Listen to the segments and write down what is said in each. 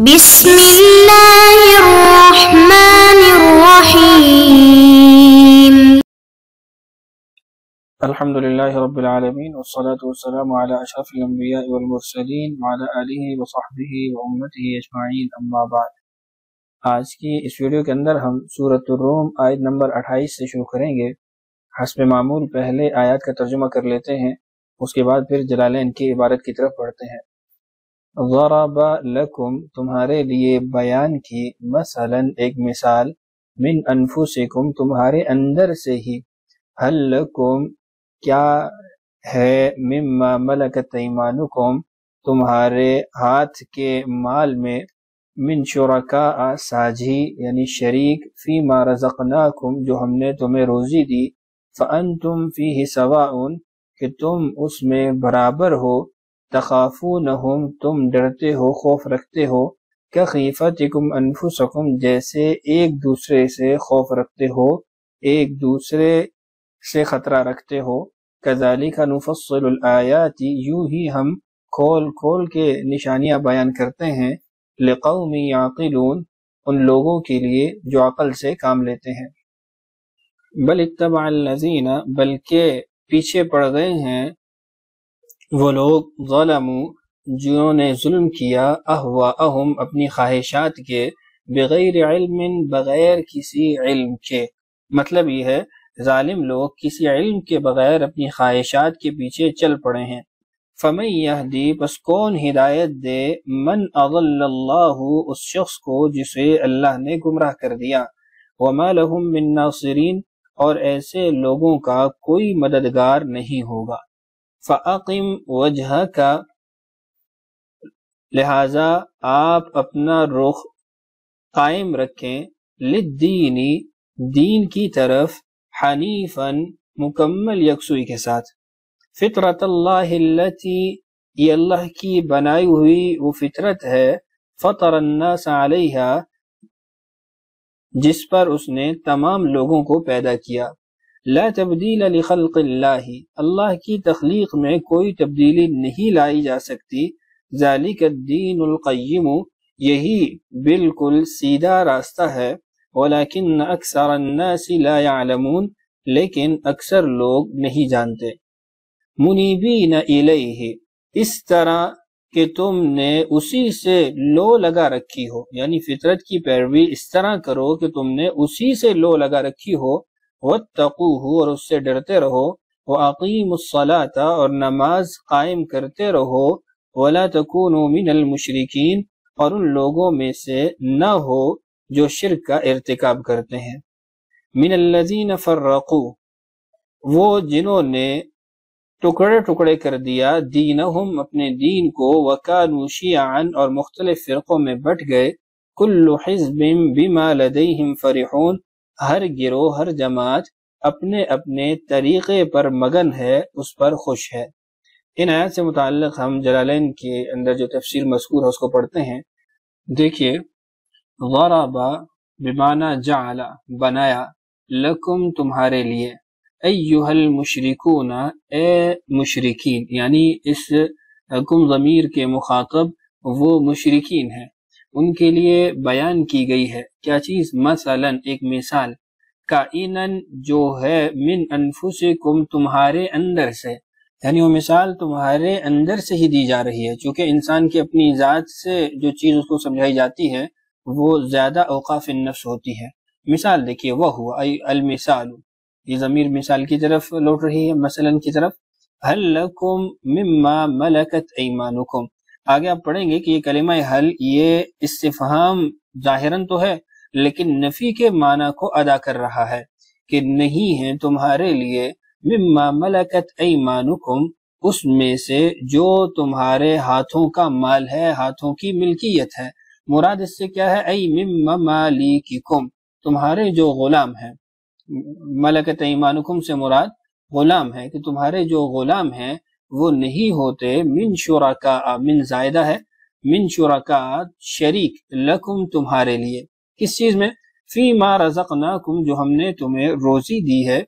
بسم اللہ الرحمن الرحیم الحمد للہ رب العالمین والصلاة والسلام علی اشرف الانبیاء والمرسلین وعلی آلہ وصحبہ وامتہ اجمعین اما بعد۔ آج کی اس ویڈیو کے اندر ہم سورۃ الروم آیت نمبر 28 سے شروع کریں گے۔ حسب معمول پہلے آیات کا ترجمہ کر لیتے ہیں، اس کے بعد پھر جلالین کی عبارت کی طرف پڑھتے ہیں۔ ضرب لکم تمہارے لیے بیان کی، مثلا ایک مثال، من انفسکم تمہارے اندر سے ہی، حل لکم کیا ہے، مما ملکت ایمانکم تمہارے ہاتھ کے مال میں، من شرکاء ساجی یعنی شریک، فیما رزقناکم جو ہم نے تمہیں روزی دی، فانتم فیہ سواء کہ تم اس میں برابر ہو، تخافونہم تم ڈرتے ہو، خوف رکھتے ہو، کخیفتکم انفسکم جیسے ایک دوسرے سے خوف رکھتے ہو، ایک دوسرے سے خطرہ رکھتے ہو، کذالک نفصل الآیات یوں ہی ہم کھول کھول کے نشانیاں بیان کرتے ہیں، لقوم یعقلون ان لوگوں کے لیے جو عقل سے کام لیتے ہیں۔ بل اتبع الذین بلکہ پیچھے پڑ گئے ہیں وہ لوگ، ظلموا جنہوں نے ظلم کیا، اہواءہم اپنی خواہشات کے، بغیر علم بغیر کسی علم کے، مطلب یہ ہے ظالم لوگ کسی علم کے بغیر اپنی خواہشات کے پیچھے چل پڑے ہیں۔ فمن یہدی پس کون ہدایت دے، من اضل اللہ اس شخص کو جسے اللہ نے گمراہ کر دیا، وما لہم من ناصرین اور ایسے لوگوں کا کوئی مددگار نہیں ہوگا۔ فَأَقِمْ وَجْهَكَ لہذا آپ اپنا رخ قائم رکھیں، للدین دین کی طرف، حنیفاً مکمل یکسوئی کے ساتھ، فطرت اللہ التی یہ اللہ کی بنائی ہوئی وہ فطرت ہے، فطر الناس علیہا جس پر اس نے تمام لوگوں کو پیدا کیا، لا تبدیل لخلق اللہ اللہ کی تخلیق میں کوئی تبدیلی نہیں لائی جا سکتی، ذالک الدین القیم یہی بالکل سیدھا راستہ ہے، ولیکن اکثر الناس لا يعلمون لیکن اکثر لوگ نہیں جانتے۔ منیبین الیہ اس طرح کہ تم نے اسی سے لو لگا رکھی ہو، یعنی فطرت کی پیروی اس طرح کرو کہ تم نے اسی سے لو لگا رکھی ہو، واتقوہ اور اس سے ڈرتے رہو، وَأَقِیمُوا الصَّلَاةَ اور نماز قائم کرتے رہو، وَلَا تَكُونُوا مِنَ الْمُشْرِكِينَ اور ان لوگوں میں سے نہ ہو جو شرک کا ارتکاب کرتے ہیں۔ مِنَ الَّذِينَ فَرَّقُوا وہ جنہوں نے ٹکڑے ٹکڑے کر دیا، دینہم اپنے دین کو، وَكَانُوا شِيَعًا اور مختلف فرقوں میں بٹ گئے، كُلُّ حِزْبٍ بِمَا لَدَيْهِمْ فَرِحُونَ ہر گروہ ہر جماعت اپنے اپنے طریقے پر مگن ہے، اس پر خوش ہے۔ ان آیات سے متعلق ہم جلالین کے اندر جو تفسیر مذکور ہے اس کو پڑھتے ہیں۔ دیکھیے، ضرب بمعنی جعل بنایا، لکم تمہارے لیے، ایہا المشرکون اے مشرکین، یعنی اس کم ضمیر کے مخاطب وہ مشرکین ہیں، ان کے لیے بیان کی گئی ہے کیا چیز، مثلا ایک مثال، کائنن جو ہے، من انفسکم تمہارے اندر سے، یعنی وہ مثال تمہارے اندر سے ہی دی جا رہی ہے، چونکہ انسان کی اپنی ذات سے جو چیز اس کو سمجھائی جاتی ہے وہ زیادہ اوقاف النفس ہوتی ہے۔ مثال دیکھیے، وہ ہوا ای المثال، یہ ضمیر مثال کی طرف لوٹ رہی ہے، مثلا کی طرف، حل لکم مما ملکت ایمانکم، آگے آپ پڑھیں گے کہ یہ کلمہ حل یہ استفہام ظاہراً تو ہے لیکن نفی کے معنی کو ادا کر رہا ہے کہ نہیں ہے تمہارے لیے، مما ملکت ایمانکم اس میں سے جو تمہارے ہاتھوں کا مال ہے، ہاتھوں کی ملکیت ہے، مراد اس سے کیا ہے، ای مما مالیککم تمہارے جو غلام ہیں، ملکت ایمانکم سے مراد غلام ہے کہ تمہارے جو غلام ہیں وہ نہیں ہوتے، من شرکاء من زائدہ ہے، من شرکاء شریک، لکم تمہارے لیے، کس چیز میں، فیما رزقناکم جو ہم نے تمہیں روزی دی ہے،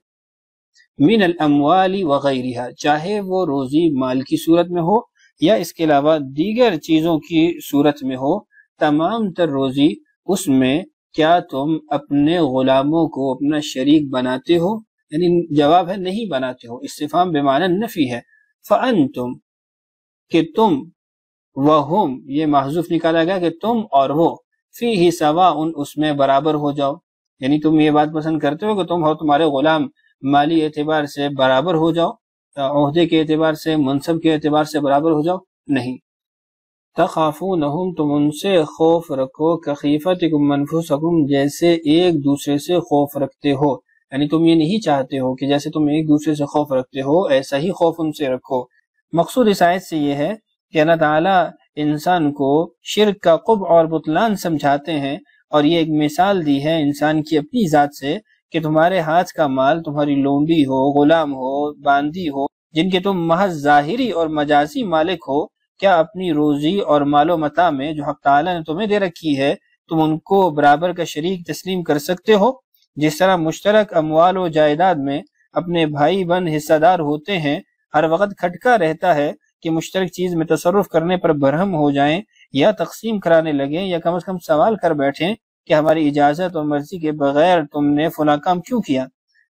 من الاموال وغیرها چاہے وہ روزی مال کی صورت میں ہو یا اس کے علاوہ دیگر چیزوں کی صورت میں ہو، تمام تر روزی اس میں کیا تم اپنے غلاموں کو اپنا شریک بناتے ہو؟ یعنی جواب ہے نہیں بناتے ہو، استفہام بمعنی نفی ہے۔ فَأَنْتُمْ کہ تم، وَهُمْ یہ محذوف نکالا گیا کہ تم اور وہ، فِيهِ سَوَاءٌ اس میں برابر ہو جاؤ، یعنی تم یہ بات پسند کرتے ہو کہ تم اور تمہارے غلام مالی اعتبار سے برابر ہو جاؤ، عہدے کے اعتبار سے، منصب کے اعتبار سے برابر ہو جاؤ، نہیں۔ تخافونہم تم ان سے خوف رکھو، کخیفتکم انفسکم جیسے ایک دوسرے سے خوف رکھتے ہو، یعنی تم یہ نہیں چاہتے ہو کہ جیسے تم ایک دوسرے سے خوف رکھتے ہو ایسا ہی خوف ان سے رکھو۔ مقصود اس آیت سے یہ ہے کہ اللہ تعالیٰ انسان کو شرک کا قبح اور بطلان سمجھاتے ہیں، اور یہ ایک مثال دی ہے انسان کی اپنی ذات سے کہ تمہارے ہاتھ کا مال، تمہاری لونڈی ہو، غلام ہو، باندی ہو، جن کے تم محض ظاہری اور مجازی مالک ہو، کیا اپنی روزی اور مال و متاع میں جو حق تعالیٰ نے تمہیں دے رکھی ہے تم ان کو برابر کا شریک تسلیم کر سکتے ہو؟ جس طرح مشترک اموال و جائیداد میں اپنے بھائی بہن حصہ دار ہوتے ہیں، ہر وقت کھٹکا رہتا ہے کہ مشترک چیز میں تصرف کرنے پر برہم ہو جائیں یا تقسیم کرانے لگیں یا کم از کم سوال کر بیٹھیں کہ ہماری اجازت اور مرضی کے بغیر تم نے فلاں کام کیوں کیا،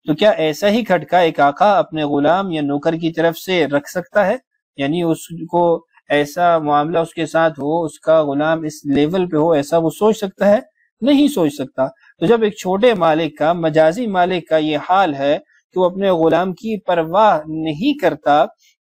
تو کیا ایسا ہی کھٹکا ایک آقا اپنے غلام یا نوکر کی طرف سے رکھ سکتا ہے؟ یعنی اس کو ایسا معاملہ اس کے ساتھ ہو، اس کا غلام اس لیول پہ ہو، ایسا وہ سوچ سکتا ہے؟ نہیں سوچ سکتا۔ تو جب ایک چھوٹے مالک کا، مجازی مالک کا یہ حال ہے کہ وہ اپنے غلام کی پرواہ نہیں کرتا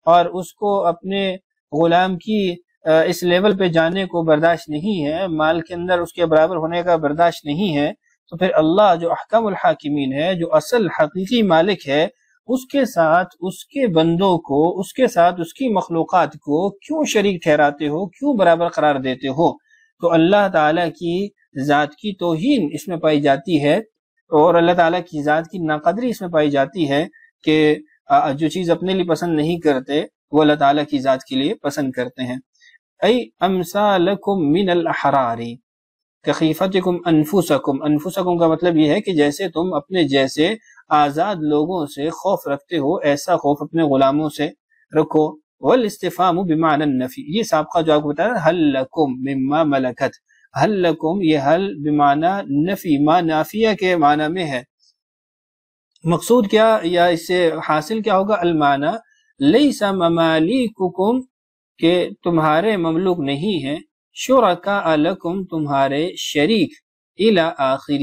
اور اس کو اپنے غلام کی اس لیول پہ جانے کو برداشت نہیں ہے، مال کے اندر اس کے برابر ہونے کا برداشت نہیں ہے، تو پھر اللہ جو احکم الحاکمین ہے، جو اصل حقیقی مالک ہے، اس کے ساتھ اس کے بندوں کو، اس کے ساتھ اس کی مخلوقات کو کیوں شریک ٹھہراتے ہو، کیوں برابر قرار دیتے ہو؟ تو اللہ تعالیٰ کی ذات کی توہین اس میں پائی جاتی ہے، اور اللہ تعالیٰ کی ذات کی ناقدری اس میں پائی جاتی ہے کہ جو چیز اپنے لیے پسند نہیں کرتے وہ اللہ تعالیٰ کی ذات کے لیے پسند کرتے ہیں۔ ای امثالکم من الاحرار کخیفتکم انفسکم، انفسکم کا مطلب یہ ہے کہ جیسے تم اپنے جیسے آزاد لوگوں سے خوف رکھتے ہو ایسا خوف اپنے غلاموں سے رکھو۔ والاستفہام بمعنی النفی، یہ سابقہ جو آپ کو بتایا حل لکم مما ملکت، حل لکم یہ حل بمعنی نفی، ما نافیہ کے معنی میں ہے۔ مقصود کیا یا اس سے حاصل کیا ہوگا؟ المعنی لیس ممالککم کہ تمہارے مملوک نہیں ہیں، شرکاء لکم تمہارے شریک، الی آخرہ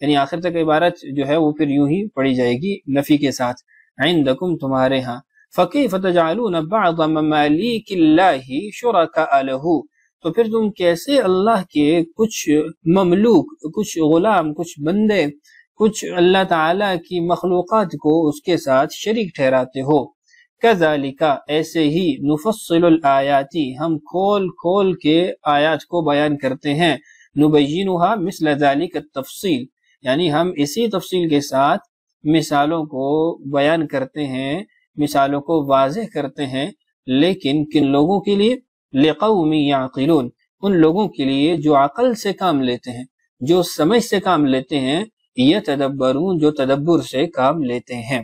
یعنی آخر تک عبارت جو ہے وہ پھر یوں ہی پڑھی جائے گی نفی کے ساتھ، عندکم تمہارے ہاں، فکیف تجعلون بعض ممالک اللہ شرکاء لہ تو پھر تم کیسے اللہ کے کچھ مملوک، کچھ غلام، کچھ بندے، کچھ اللہ تعالیٰ کی مخلوقات کو اس کے ساتھ شریک ٹھہراتے ہو؟ کذالک ایسے ہی نفصل الآیات ہم کھول کھول کے آیات کو بیان کرتے ہیں، نبینھا مثل ذالک التفصیل یعنی ہم اسی تفصیل کے ساتھ مثالوں کو بیان کرتے ہیں، مثالوں کو واضح کرتے ہیں، لیکن کن لوگوں کے لیے؟ لقوم یعقلون ان لوگوں کے لیے جو عقل سے کام لیتے ہیں، جو سمجھ سے کام لیتے ہیں، یتدبرون جو تدبر سے کام لیتے ہیں۔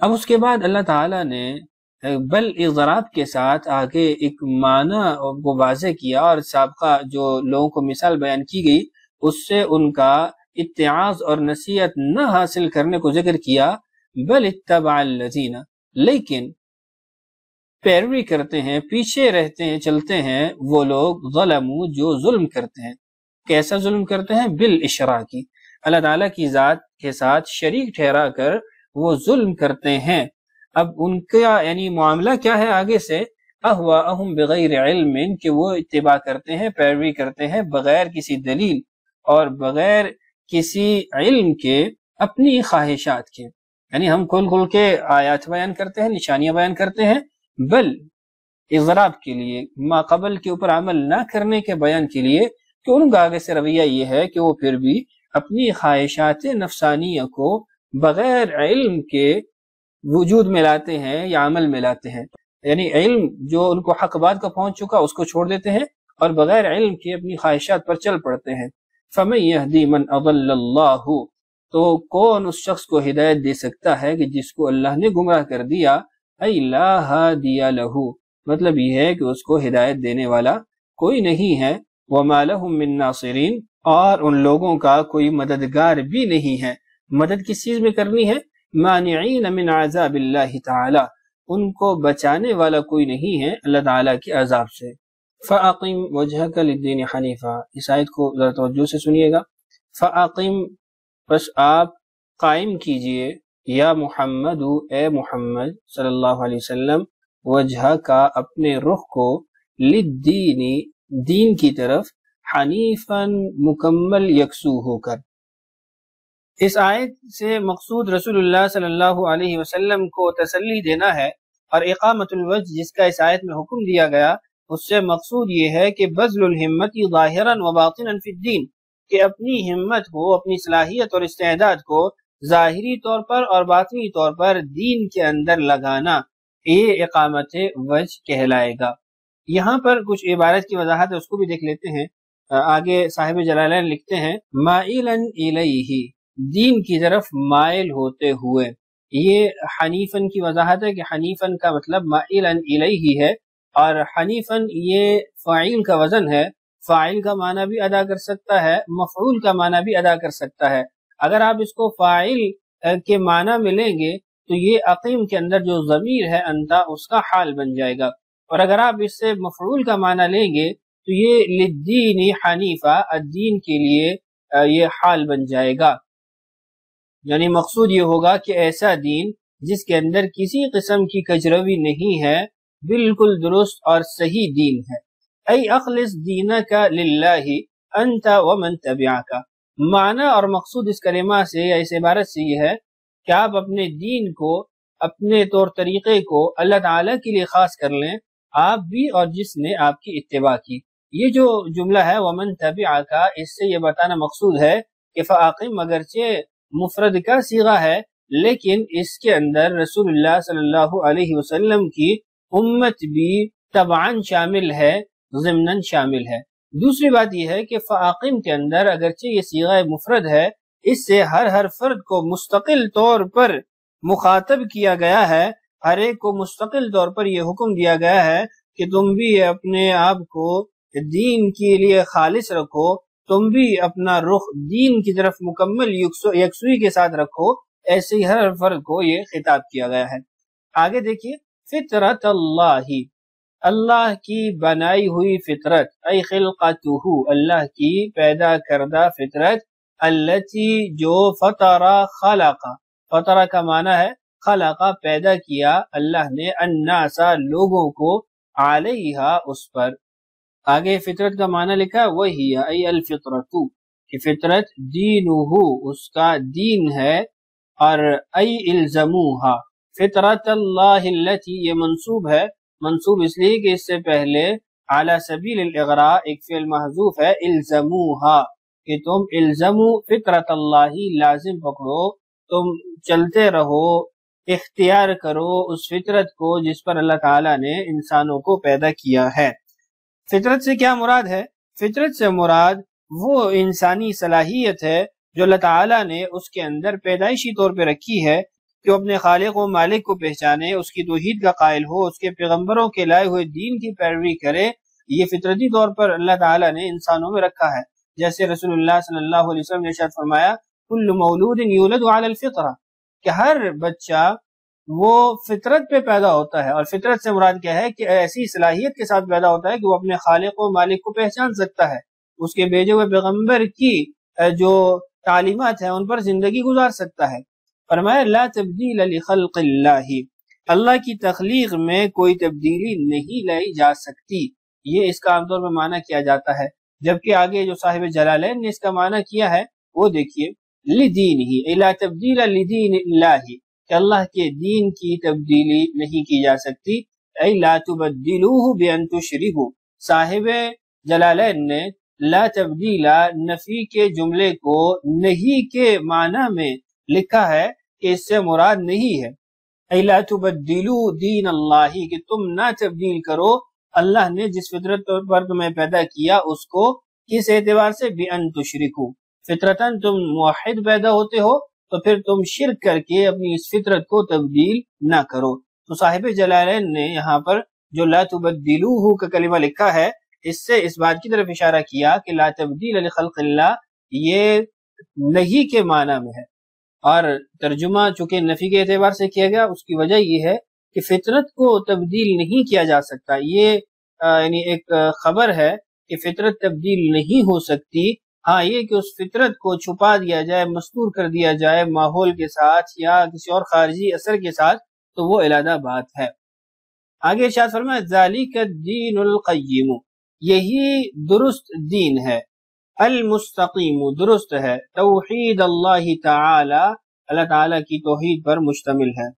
اب اس کے بعد اللہ تعالیٰ نے بل اضراب کے ساتھ آگے ایک معنی کو واضح کیا، اور سابقہ جو لوگوں کو مثال بیان کی گئی اس سے ان کا اتعاظ اور نصیحت نہ حاصل کرنے کو ذکر کیا۔ بل اتبع الذین لیکن پیروی کرتے ہیں، پیچھے رہتے ہیں، چلتے ہیں وہ لوگ ظلموا جو ظلم کرتے ہیں۔ کیسا ظلم کرتے ہیں؟ بالاشراک اللہ تعالیٰ کی ذات کے ساتھ شریک ٹھہرا کر وہ ظلم کرتے ہیں۔ اب ان کا یعنی معاملہ کیا ہے آگے سے؟ اہواءہم بغیر علم کہ وہ اتباع کرتے ہیں، پیروی کرتے ہیں بغیر کسی دلیل اور بغیر کسی علم کے، اپنی خواہشات کے، یعنی ہم کھول کھول کے آیات بیان کرتے ہیں، نشانیاں بیان کرتے ہیں، بل اضراب کے لیے، ما قبل کے اوپر عمل نہ کرنے کے بیان کے لیے، کہ ان کا آگے سے رویہ یہ ہے کہ وہ پھر بھی اپنی خواہشات نفسانیہ کو بغیر علم کے وجود میں لاتے ہیں یا عمل میں لاتے ہیں، یعنی علم جو ان کو حق بات کا پہنچ چکا اس کو چھوڑ دیتے ہیں اور بغیر علم کے اپنی خواہشات پر چل پڑتے ہیں۔ فَمَن يَهْدِي مَنْ أَضَلَّ اللَّهُ تو کون اس شخص کو ہدایت دے سکتا ہے کہ جس کو اللہ نے گمراہ کر دیا؟ اَيْ لَا هَادِيَ لَهُ مطلب یہ ہے کہ اس کو ہدایت دینے والا کوئی نہیں ہے۔ وما لهم من ناصرین، اور ان لوگوں کا کوئی مددگار بھی نہیں ہے۔ مدد کس چیز میں کرنی ہے؟ مانعین من عذاب اللہ تعالی، ان کو بچانے والا کوئی نہیں ہے اللہ تعالیٰ کے عذاب سے۔ فَأَقِمْ وَجْهَكَ لِلدِّينِ حَنِيفًا، اس آیت کو ذرا توجہ سے سنیے گا۔ فَأَقِمْ، بس آپ قائم کیجئے، یا محمد، اے محمد صلی اللہ علیہ وسلم، وجہ کا، اپنے رخ کو، للدین، دین کی طرف، حنیفاً، مکمل یکسو ہو کر۔ اس آیت سے مقصود رسول اللہ صلی اللہ علیہ وسلم کو تسلی دینا ہے، اور اقامت الوجہ جس کا اس آیت میں حکم دیا گیا، اس سے مقصود یہ ہے کہ بذل الہمت ظاہراً و باطناً فی الدین، کہ اپنی ہمت کو، اپنی صلاحیت اور استعداد کو ظاہری طور پر اور باطنی طور پر دین کے اندر لگانا، یہ اقامت وجہ کہلائے گا۔ یہاں پر کچھ عبارت کی وضاحت ہے، اس کو بھی دیکھ لیتے ہیں۔ آگے صاحب جلالین لکھتے ہیں مائلاً الیہ، دین کی طرف مائل ہوتے ہوئے۔ یہ حنیفاً کی وضاحت ہے کہ حنیفاً کا مطلب مائلاً الیہ ہے، اور حنیفاً یہ فاعل کا وزن ہے، فاعل کا معنی بھی ادا کر سکتا ہے، مفعول کا معنی بھی ادا کر سکتا ہے۔ اگر آپ اس کو فاعل کے معنی میں لیں گے تو یہ اقیم کے اندر جو ضمیر ہے انتا، اس کا حال بن جائے گا، اور اگر آپ اس سے مفعول کا معنی لیں گے تو یہ للدین حنیفہ، الدین کے لیے یہ حال بن جائے گا۔ یعنی مقصود یہ ہوگا کہ ایسا دین جس کے اندر کسی قسم کی کجروی نہیں ہے، بالکل درست اور صحیح دین ہے۔ ای اخلص دینک للہ انت ومن تبعک، معنی اور مقصود اس کلمہ سے یا اس عبارت سے یہ ہے کہ آپ اپنے دین کو، اپنے طور طریقے کو اللہ تعالیٰ کے لیے خاص کر لیں، آپ بھی اور جس نے آپ کی اتباع کی۔ یہ جو جملہ ہے ومن تبعک، اس سے یہ بتانا مقصود ہے کہ فاقم اگرچہ مفرد کا صیغہ ہے، لیکن اس کے اندر رسول اللہ صلی اللہ علیہ وسلم کی امت بھی تبعاً شامل ہے، ضمناً شامل ہے۔ دوسری بات یہ ہے کہ فاقم کے اندر اگرچہ یہ صیغہ مفرد ہے، اس سے ہر فرد کو مستقل طور پر مخاطب کیا گیا ہے، ہر ایک کو مستقل طور پر یہ حکم دیا گیا ہے کہ تم بھی اپنے آپ کو دین کے لیے خالص رکھو، تم بھی اپنا رخ دین کی طرف مکمل یکسوئی کے ساتھ رکھو۔ ایسے ہی ہر فرد کو یہ خطاب کیا گیا ہے۔ آگے دیکھیے، فطرت اللہ، اللہ کی بنائی ہوئی فطرت، ای خلقتہ، اللہ کی پیدا کردہ فطرت، التی جو فطر خلق، فطر کا معنی ہے خلق، پیدا کیا اللہ نے، الناس، لوگوں کو، علیہا، اس پر۔ آگے فطرت کا معنی لکھا وہی ای الفطرت، کہ فطرت، دینہ، اس کا دین ہے، اور ای الزموہا، فطرت اللہ التی، یہ منصوب ہے، منصوب اس لیے کہ اس سے پہلے علی سبیل الاغراء ایک فعل محذوف ہے، الزموہا، کہ تم الزمو فطرت اللہ، لازم پکڑو، تم چلتے رہو، اختیار کرو اس فطرت کو جس پر اللہ تعالیٰ نے انسانوں کو پیدا کیا ہے۔ فطرت سے کیا مراد ہے؟ فطرت سے مراد وہ انسانی صلاحیت ہے جو اللہ تعالیٰ نے اس کے اندر پیدائشی طور پہ رکھی ہے کہ وہ اپنے خالق و مالک کو پہچانے، اس کی توحید کا قائل ہو، اس کے پیغمبروں کے لائے ہوئے دین کی پیروی کرے۔ یہ فطرتی طور پر اللہ تعالیٰ نے انسانوں میں رکھا ہے، جیسے رسول اللہ صلی اللہ علیہ وسلم نے ارشاد فرمایا کل مولود یولد علی الفطرہ، کہ ہر بچہ وہ فطرت پہ پیدا ہوتا ہے، اور فطرت سے مراد کیا ہے کہ ایسی صلاحیت کے ساتھ پیدا ہوتا ہے کہ وہ اپنے خالق و مالک کو پہچان سکتا ہے، اس کے بھیجے ہوئے پیغمبر کی جو تعلیمات ہیں ان پر زندگی گزار سکتا ہے۔ فرمایا لا تبدیل لخلق اللہ، اللہ کی تخلیق میں کوئی تبدیلی نہیں لائی جا سکتی، یہ اس کا عام طور پر معنی کیا جاتا ہے، جبکہ آگے جو صاحب جلالین نے اس کا معنی کیا ہے وہ دیکھیے، لدینہ، لا تبدیل لدین اللہ، کہ اللہ کے دین کی تبدیلی نہیں کی جا سکتی، اے لا تبدلوہ بان تشرکوا، صاحب جلالین نے لا تبدیل نفی کے جملے کو نہیں کے معنی میں لکھا ہے کہ اس سے مراد نہیں ہے، اے لا تبدلو دین اللہ، کہ تم نہ تبدیل کرو اللہ نے جس فطرت پر تمہیں پیدا کیا اس کو، کس اعتبار سے؟ بان تشرکوا، فطرتاً تم موحد پیدا ہوتے ہو تو پھر تم شرک کر کے اپنی اس فطرت کو تبدیل نہ کرو۔ تو صاحب جلالین نے یہاں پر جو لا تبدلوہ کا کلمہ لکھا ہے، اس سے اس بات کی طرف اشارہ کیا کہ لا تبدیل لخلق اللہ یہ نہیں کے معنی میں ہے، اور ترجمہ چونکہ نفی کے اعتبار سے کیا گیا، اس کی وجہ یہ ہے کہ فطرت کو تبدیل نہیں کیا جا سکتا۔ یہ یعنی ایک خبر ہے کہ فطرت تبدیل نہیں ہو سکتی، ہاں یہ کہ اس فطرت کو چھپا دیا جائے، مستور کر دیا جائے ماحول کے ساتھ یا کسی اور خارجی اثر کے ساتھ، تو وہ علیحدہ بات ہے۔ آگے ارشاد فرمایا ذالک الدین القیم، یہی درست دین ہے، المستقیم درست ہے، توحید اللہ تعالی اللہ تعالی کی توحید پر مشتمل ہے۔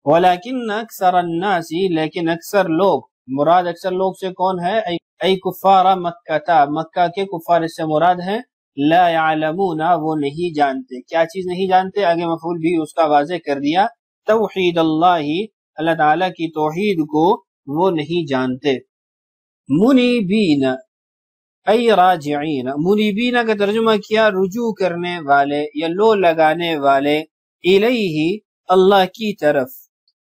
ولیکن اکثر الناس، لیکن اکثر لوگ، مراد اکثر لوگ سے کون ہے؟ ای کفار مکہ، مکہ کے کفار اس سے مراد ہیں، لا یعلمون وہ نہیں جانتے، کیا چیز نہیں جانتے؟ آگے مفعول بھی اس کا واضح کر دیا، توحید اللہ اللہ تعالیٰ کی توحید کو وہ نہیں جانتے۔ منیبین ای راجعین، منیبین کا ترجمہ کیا رجوع کرنے والے یا لو لگانے والے، الیہ اللہ کی طرف،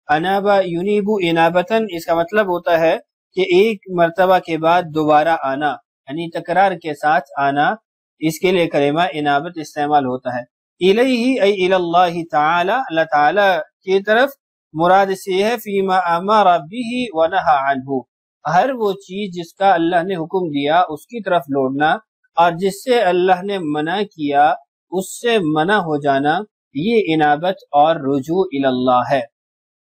انابا ینیب انابتن، اس کا مطلب ہوتا ہے کہ ایک مرتبہ کے بعد دوبارہ آنا، یعنی تکرار کے ساتھ آنا، اس کے لیے کلمہ انابت استعمال ہوتا ہے۔ الیہ ای الی اللہ تعالی، اللہ تعالی کی طرف، مراد اس سے ہے فیما امر بہ ونہى عنہ، ہر وہ چیز جس کا اللہ نے حکم دیا اس کی طرف لوٹنا، اور جس سے اللہ نے منع کیا اس سے منع ہو جانا، یہ انابت اور رجوع الی اللہ ہے۔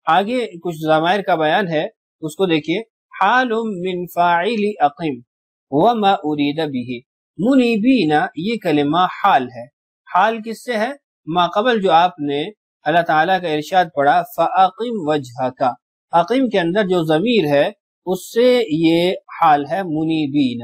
آگے کچھ ضمائر کا بیان ہے، اس کو دیکھیے، حال من فاعل اقم وما ارید بہ، منیبین یہ کلمہ حال ہے، حال کس سے ہے؟ ما قبل جو آپ نے اللہ تعالیٰ کا ارشاد پڑھا فاقم وجہک، اقم کے اندر جو ضمیر ہے اس سے یہ حال ہے منیبین۔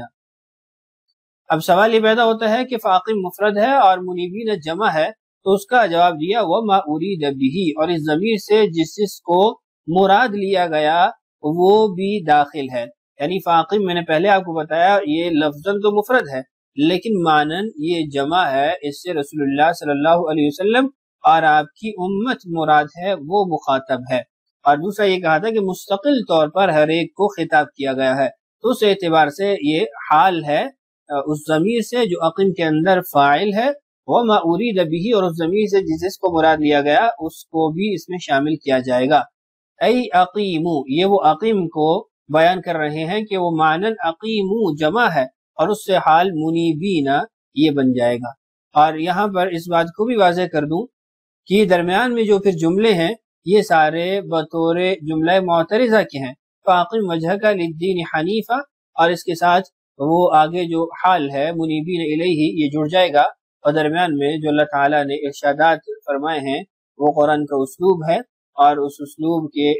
اب سوال یہ پیدا ہوتا ہے کہ فاقم مفرد ہے اور منیبین جمع ہے، تو اس کا جواب دیا وما ارید بہ، اور اس ضمیر سے جس کو مراد لیا گیا وہ بھی داخل ہے، یعنی فاقم میں نے پہلے آپ کو بتایا یہ لفظاً تو مفرد ہے لیکن معنن یہ جمع ہے، اس سے رسول اللہ صلی اللہ علیہ وسلم اور آپ کی امت مراد ہے، وہ مخاطب ہے۔ اور دوسرا یہ کہا تھا کہ مستقل طور پر ہر ایک کو خطاب کیا گیا ہے، تو اس اعتبار سے یہ حال ہے اس ضمیر سے جو اقیم کے اندر فاعل ہے، وما ارید بہ، اور اس ضمیر سے جس کو مراد لیا گیا اس کو بھی اس میں شامل کیا جائے گا۔ ای اقیمو، یہ وہ اقیم کو بیان کر رہے ہیں کہ وہ معنن اقیمو جمع ہے اور اس سے حال منیبین یہ بن جائے گا۔ اور یہاں پر اس بات کو بھی واضح کر دوں کہ درمیان میں جو پھر جملے ہیں یہ سارے بطور جملہ معترضہ کے ہیں، فاقم وجہک للدین حنیفہ، اور اس کے ساتھ وہ آگے جو حال ہے منیبین الیہ یہ جڑ جائے گا، اور درمیان میں جو اللہ تعالیٰ نے ارشادات فرمائے ہیں وہ قرآن کا اسلوب ہے، اور اس اسلوب کے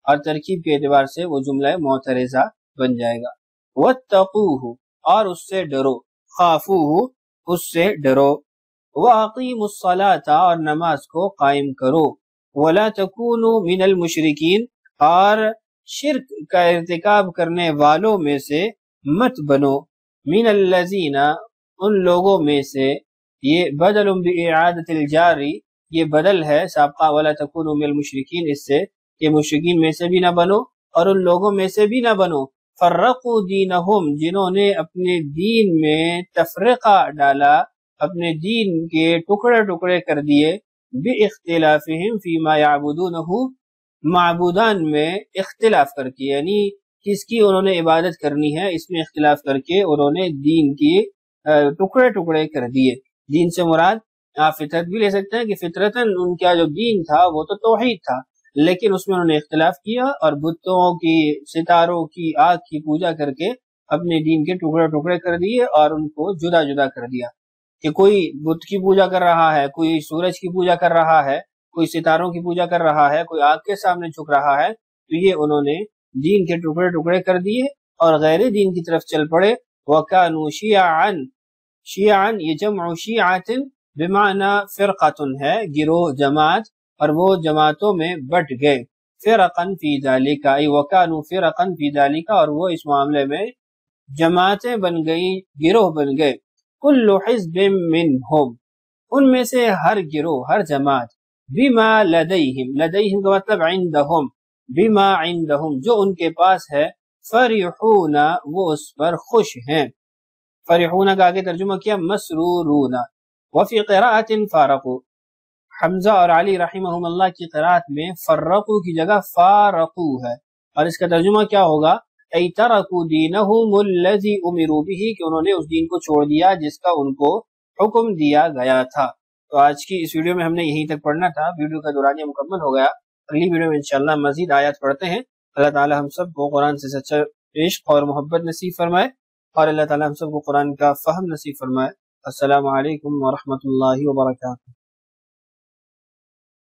اور ترکیب کے اعتبار سے وہ جملہ معترضہ بن جائے گا۔ واتقوہ، اور اس سے ڈرو، خافوہ اس سے ڈرو، وَأَقِيمُوا الصَّلَاةَ، اور نماز کو قائم کرو، وَلَا تَكُونُوا مِنَ الْمُشْرِكِينَ، اور شرک کا ارتکاب کرنے والوں میں سے مت بنو، مِنَ الَّذِينَ ان لوگوں میں سے، یہ بدل بِإِعَادَةِ الْجَارِ، یہ بدل ہے سابقہ وَلَا تَكُونُوا مِنَ الْمُشْرِكِينَ اس سے کہ مشرکین میں سے بھی نہ بنو اور ان لوگوں میں سے بھی نہ بنو، فرقوا دینہم جنہوں نے اپنے دین میں تفرقہ ڈالا، اپنے دین کے ٹکڑے ٹکڑے کر دیے، باختلافہم فیما یعبدونہ، معبودان میں اختلاف کر کے، یعنی کس کی انہوں نے عبادت کرنی ہے اس میں اختلاف کر کے انہوں نے دین کی ٹکڑے ٹکڑے کر دیے۔ دین سے مراد آپ فطرت بھی لے سکتے ہیں کہ فطرتاً ان کا جو دین تھا وہ تو توحید تھا، لیکن اس میں انہوں نے اختلاف کیا اور بتوں کی، ستاروں کی، آگ کی پوجا کر کے اپنے دین کے ٹکڑے ٹکڑے کر دیے اور ان کو جدا جدا کر دیا، کہ کوئی بت کی پوجا کر رہا ہے، کوئی سورج کی پوجا کر رہا ہے، کوئی ستاروں کی پوجا کر رہا ہے، کوئی آگ کے سامنے جھک رہا ہے، تو یہ انہوں نے دین کے ٹکڑے ٹکڑے کر دیے اور غیر دین کی طرف چل پڑے۔ وَكَانُوا شِيَعًا، شیعن یہ جمع شیعۃ بمعنی فرقۃ ہے، گروہ، جماعت، اور وہ جماعتوں میں بٹ گئے، فرقاً فی ذالک، ای وَكَانُوا فرقاً فی ذالک، اور وہ اس معاملے میں جماعتیں بن گئی، گروہ بن گئے، کل حزب منہم ان میں سے ہر گروہ، ہر جماعت، بما لدیہم، لدیہم کا مطلب عندہم، بما عندہم جو ان کے پاس ہے، فرحون وہ اس پر خوش ہیں، فرحون کا آگے ترجمہ کیا مسرورون، وفی قراءت فارقو، حمزہ اور علی رحمہم اللہ کی قراءت میں فرقو کی جگہ فارقو ہے، اور اس کا ترجمہ کیا ہوگا ای ترکو دینہم الذی امروا بہ، کہ انہوں نے اس دین کو چھوڑ دیا جس کا ان کو حکم دیا گیا تھا۔ تو آج کی اس ویڈیو میں ہم نے یہیں تک پڑھنا تھا، ویڈیو کا دورانیہ مکمل ہو گیا، اگلی ویڈیو میں انشاءاللہ مزید آیات پڑھتے ہیں۔ اللہ تعالی ہم سب کو قرآن سے سچا عشق اور محبت نصیب فرمائے، اور اللہ تعالی ہم سب کو قرآن کا فہم نصیب فرمائے۔ السلام علیکم ورحمۃ اللہ وبرکاتہ۔